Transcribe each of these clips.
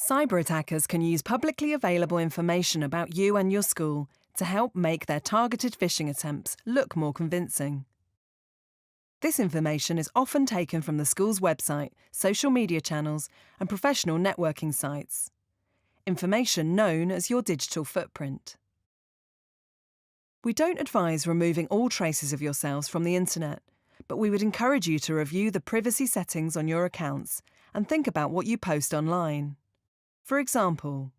Cyber attackers can use publicly available information about you and your school to help make their targeted phishing attempts look more convincing. This information is often taken from the school's website, social media channels, and professional networking sites. Information known as your digital footprint. We don't advise removing all traces of yourselves from the internet, but we would encourage you to review the privacy settings on your accounts and think about what you post online. For example,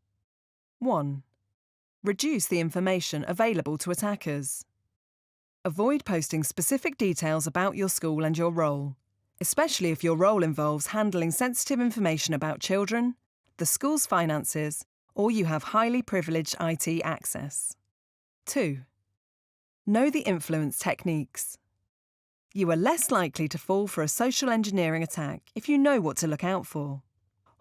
1. Reduce the information available to attackers. Avoid posting specific details about your school and your role, especially if your role involves handling sensitive information about children, the school's finances, or you have highly privileged IT access. 2. Know the influence techniques. You are less likely to fall for a social engineering attack if you know what to look out for.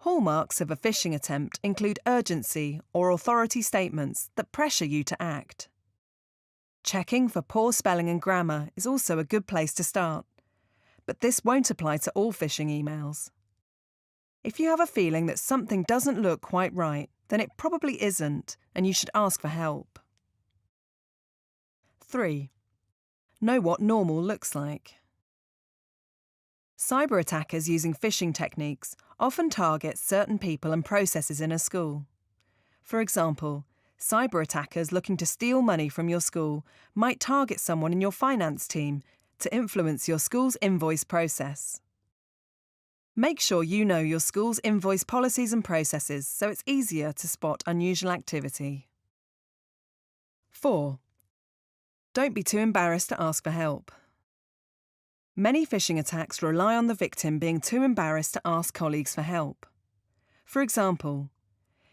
Hallmarks of a phishing attempt include urgency or authority statements that pressure you to act. Checking for poor spelling and grammar is also a good place to start, but this won't apply to all phishing emails. If you have a feeling that something doesn't look quite right, then it probably isn't, and you should ask for help. 3. Know what normal looks like. Cyber attackers using phishing techniques often target certain people and processes in a school. For example, cyber attackers looking to steal money from your school might target someone in your finance team to influence your school's invoice process. Make sure you know your school's invoice policies and processes so it's easier to spot unusual activity. 4. Don't be too embarrassed to ask for help. Many phishing attacks rely on the victim being too embarrassed to ask colleagues for help. For example,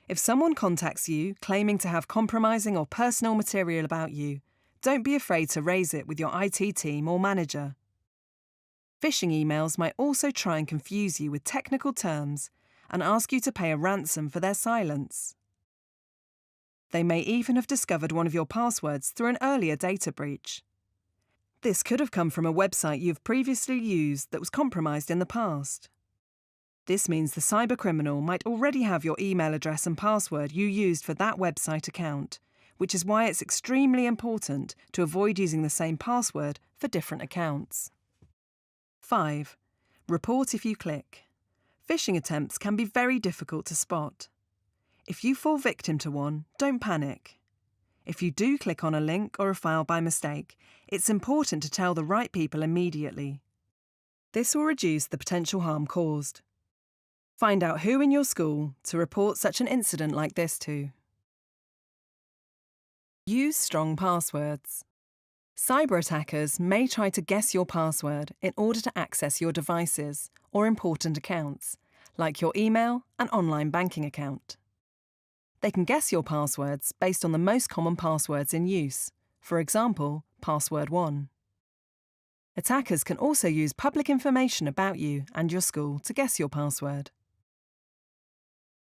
if someone contacts you claiming to have compromising or personal material about you, don't be afraid to raise it with your IT team or manager. Phishing emails might also try and confuse you with technical terms and ask you to pay a ransom for their silence. They may even have discovered one of your passwords through an earlier data breach. This could have come from a website you've previously used that was compromised in the past. This means the cybercriminal might already have your email address and password you used for that website account, which is why it's extremely important to avoid using the same password for different accounts. 5. Report if you click. Phishing attempts can be very difficult to spot. If you fall victim to one, don't panic. If you do click on a link or a file by mistake, it's important to tell the right people immediately. This will reduce the potential harm caused. Find out who in your school to report such an incident like this to. Use strong passwords. Cyber attackers may try to guess your password in order to access your devices or important accounts, like your email and online banking account. They can guess your passwords based on the most common passwords in use, for example, password 1. Attackers can also use public information about you and your school to guess your password.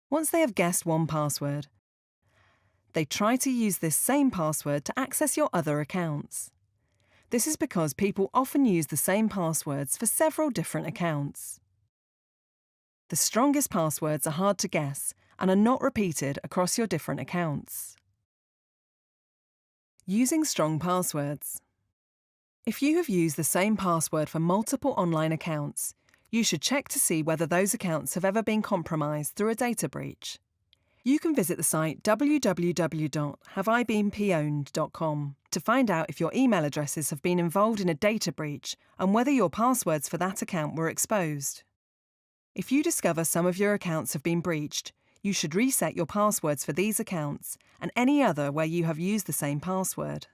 Once they have guessed one password, they try to use this same password to access your other accounts. This is because people often use the same passwords for several different accounts. The strongest passwords are hard to guess and are not repeated across your different accounts. Using strong passwords. If you have used the same password for multiple online accounts, you should check to see whether those accounts have ever been compromised through a data breach. You can visit the site www.haveibeenpwned.com to find out if your email addresses have been involved in a data breach and whether your passwords for that account were exposed. If you discover some of your accounts have been breached, you should reset your passwords for these accounts and any other where you have used the same password.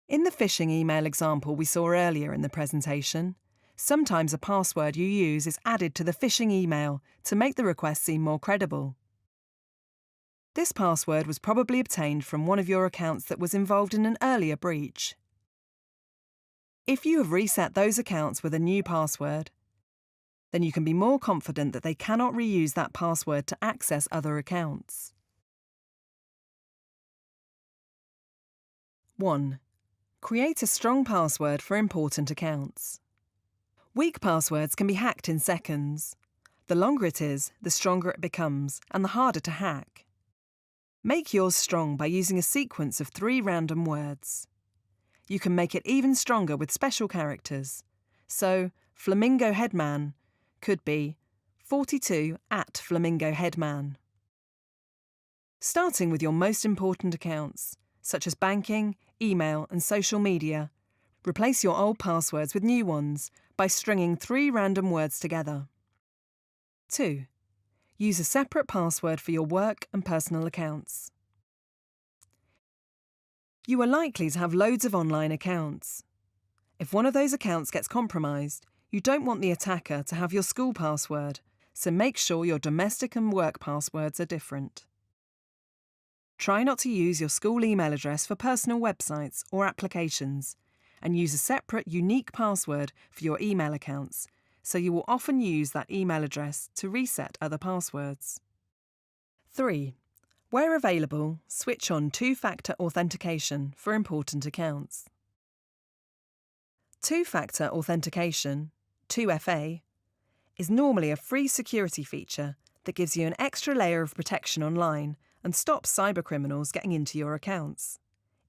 In the phishing email example we saw earlier in the presentation, sometimes a password you use is added to the phishing email to make the request seem more credible. This password was probably obtained from one of your accounts that was involved in an earlier breach. If you have reset those accounts with a new password, then you can be more confident that they cannot reuse that password to access other accounts. 1. Create a strong password for important accounts. Weak passwords can be hacked in seconds. The longer it is, the stronger it becomes and the harder to hack. Make yours strong by using a sequence of 3 random words. You can make it even stronger with special characters. So, Flamingo Headman could be 42 at Flamingo Headman. Starting with your most important accounts, such as banking, email and social media, replace your old passwords with new ones by stringing 3 random words together. 2. Use a separate password for your work and personal accounts. You are likely to have loads of online accounts. If one of those accounts gets compromised, you don't want the attacker to have your school password, so make sure your domestic and work passwords are different. Try not to use your school email address for personal websites or applications, and use a separate, unique password for your email accounts, so you will often use that email address to reset other passwords. 3. Where available, switch on two-factor authentication for important accounts. Two-factor authentication, 2FA, is normally a free security feature that gives you an extra layer of protection online and stops cybercriminals getting into your accounts,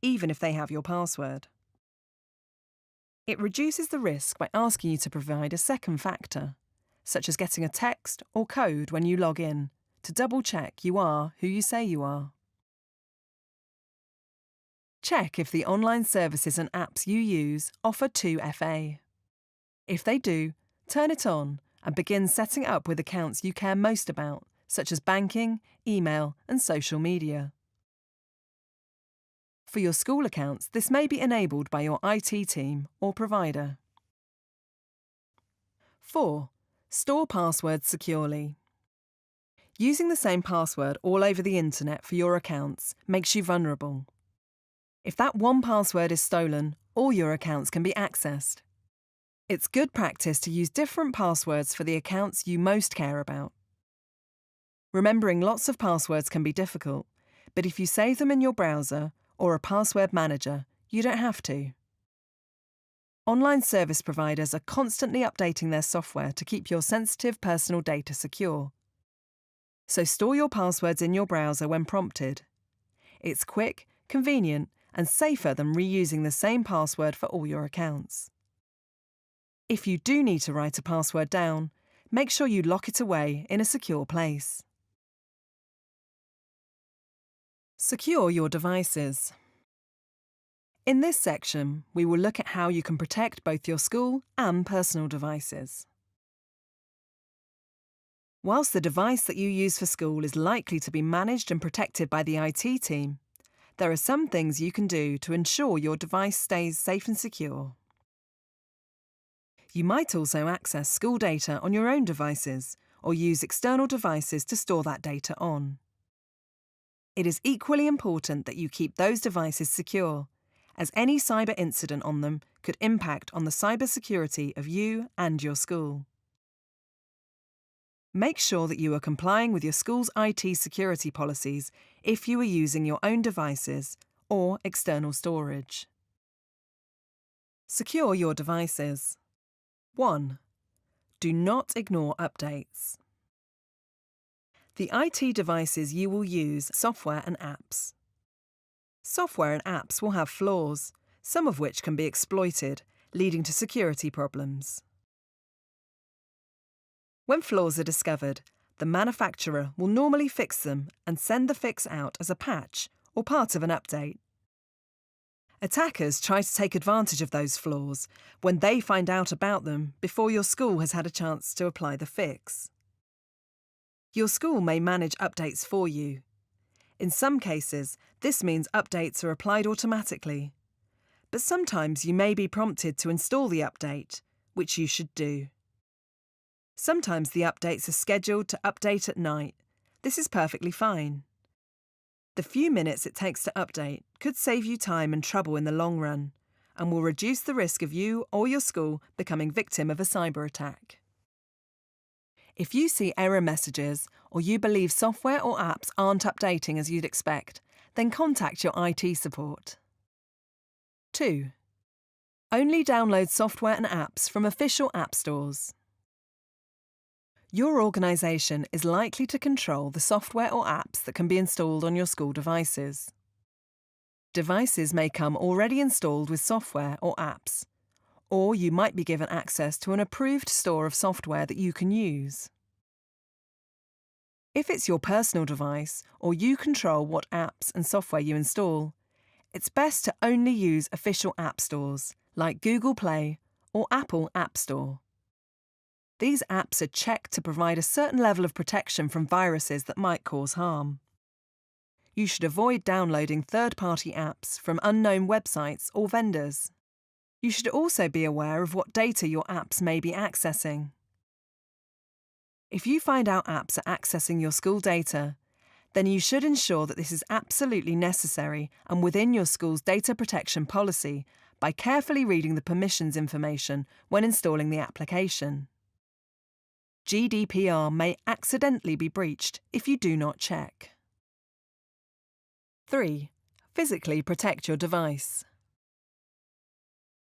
even if they have your password. It reduces the risk by asking you to provide a second factor, such as getting a text or code when you log in, to double-check you are who you say you are. Check if the online services and apps you use offer 2FA. If they do, turn it on and begin setting it up with accounts you care most about, such as banking, email and social media. For your school accounts, this may be enabled by your IT team or provider. 4. Store passwords securely. Using the same password all over the internet for your accounts makes you vulnerable. If that one password is stolen, all your accounts can be accessed. It's good practice to use different passwords for the accounts you most care about. Remembering lots of passwords can be difficult, but if you save them in your browser or a password manager, you don't have to. Online service providers are constantly updating their software to keep your sensitive personal data secure. So store your passwords in your browser when prompted. It's quick, convenient, and safer than reusing the same password for all your accounts. If you do need to write a password down, make sure you lock it away in a secure place. Secure your devices. In this section, we will look at how you can protect both your school and personal devices. Whilst the device that you use for school is likely to be managed and protected by the IT team, there are some things you can do to ensure your device stays safe and secure. You might also access school data on your own devices or use external devices to store that data on. It is equally important that you keep those devices secure, as any cyber incident on them could impact on the cybersecurity of you and your school. Make sure that you are complying with your school's IT security policies if you are using your own devices or external storage. Secure your devices. 1. Do not ignore updates. The IT devices you will use software and apps. Software and apps will have flaws, some of which can be exploited, leading to security problems. When flaws are discovered, the manufacturer will normally fix them and send the fix out as a patch or part of an update. Attackers try to take advantage of those flaws when they find out about them before your school has had a chance to apply the fix. Your school may manage updates for you. In some cases, this means updates are applied automatically. But sometimes you may be prompted to install the update, which you should do. Sometimes the updates are scheduled to update at night. This is perfectly fine. The few minutes it takes to update could save you time and trouble in the long run, and will reduce the risk of you or your school becoming victim of a cyber attack. If you see error messages or you believe software or apps aren't updating as you'd expect, then contact your IT support. 2. Only download software and apps from official app stores. Your organisation is likely to control the software or apps that can be installed on your school devices. Devices may come already installed with software or apps, or you might be given access to an approved store of software that you can use. If it's your personal device or you control what apps and software you install, it's best to only use official app stores like Google Play or Apple App Store. These apps are checked to provide a certain level of protection from viruses that might cause harm. You should avoid downloading third-party apps from unknown websites or vendors. You should also be aware of what data your apps may be accessing. If you find out apps are accessing your school data, then you should ensure that this is absolutely necessary and within your school's data protection policy by carefully reading the permissions information when installing the application. GDPR may accidentally be breached if you do not check. 3. Physically protect your device.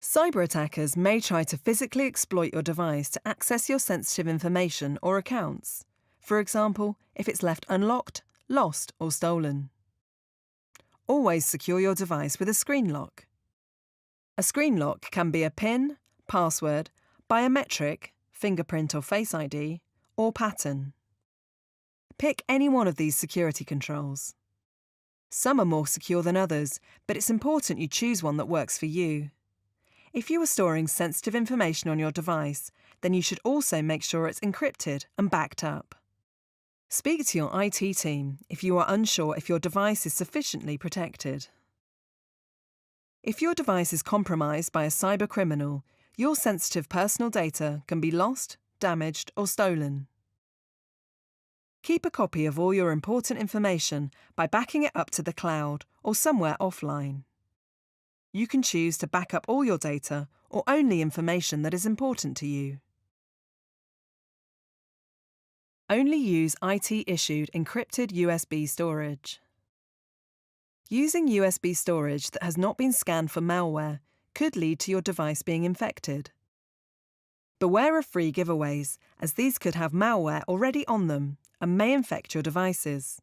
Cyber attackers may try to physically exploit your device to access your sensitive information or accounts, for example, if it's left unlocked, lost or stolen. Always secure your device with a screen lock. A screen lock can be a PIN, password, biometric, fingerprint or Face ID, or pattern. Pick any one of these security controls. Some are more secure than others, but it's important you choose one that works for you. If you are storing sensitive information on your device, then you should also make sure it's encrypted and backed up. Speak to your IT team if you are unsure if your device is sufficiently protected. If your device is compromised by a cyber criminal, your sensitive personal data can be lost, damaged, or stolen. Keep a copy of all your important information by backing it up to the cloud or somewhere offline. You can choose to back up all your data or only information that is important to you. Only use IT-issued encrypted USB storage. Using USB storage that has not been scanned for malware could lead to your device being infected. Beware of free giveaways, as these could have malware already on them and may infect your devices.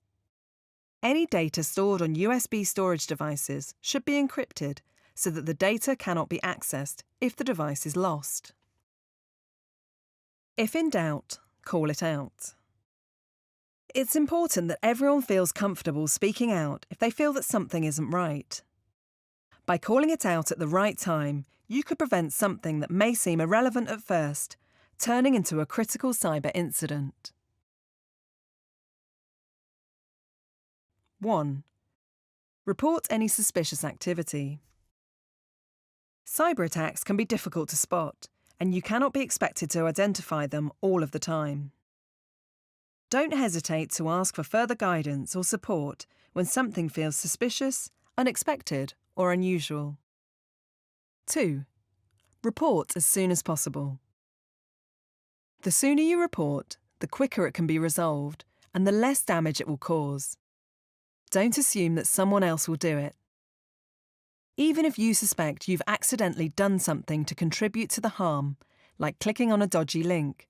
Any data stored on USB storage devices should be encrypted so that the data cannot be accessed if the device is lost. If in doubt, call it out. It's important that everyone feels comfortable speaking out if they feel that something isn't right. By calling it out at the right time, you could prevent something that may seem irrelevant at first, turning into a critical cyber incident. 1. Report any suspicious activity. Cyber attacks can be difficult to spot, and you cannot be expected to identify them all of the time. Don't hesitate to ask for further guidance or support when something feels suspicious, unexpected, or unusual. 2. Report as soon as possible. The sooner you report, the quicker it can be resolved, and the less damage it will cause. Don't assume that someone else will do it. Even if you suspect you've accidentally done something to contribute to the harm, like clicking on a dodgy link,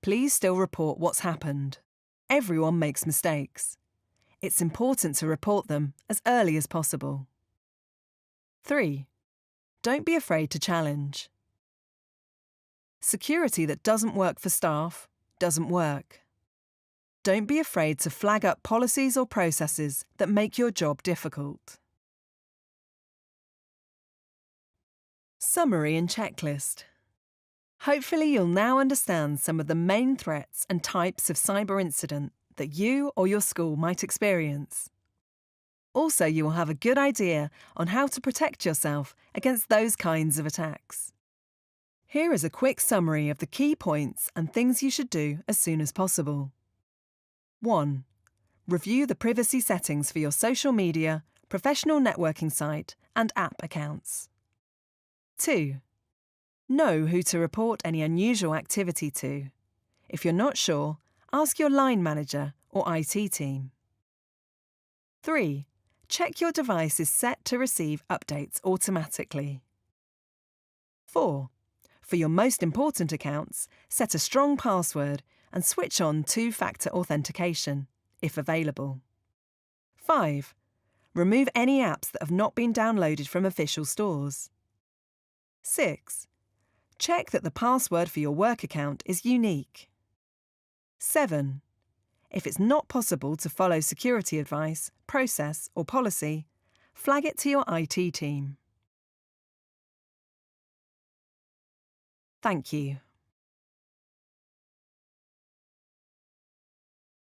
please still report what's happened. Everyone makes mistakes. It's important to report them as early as possible. 3. Don't be afraid to challenge. Security that doesn't work for staff doesn't work. Don't be afraid to flag up policies or processes that make your job difficult. Summary and checklist. Hopefully you'll now understand some of the main threats and types of cyber incident that you or your school might experience. Also, you will have a good idea on how to protect yourself against those kinds of attacks. Here is a quick summary of the key points and things you should do as soon as possible. 1. Review the privacy settings for your social media, professional networking site, and app accounts. 2. Know who to report any unusual activity to. If you're not sure, ask your line manager or IT team. 3. Check your device is set to receive updates automatically. 4. For your most important accounts, set a strong password and switch on two-factor authentication, if available. 5. Remove any apps that have not been downloaded from official stores. 6. Check that the password for your work account is unique. 7. If it's not possible to follow security advice, process or policy, flag it to your IT team. Thank you.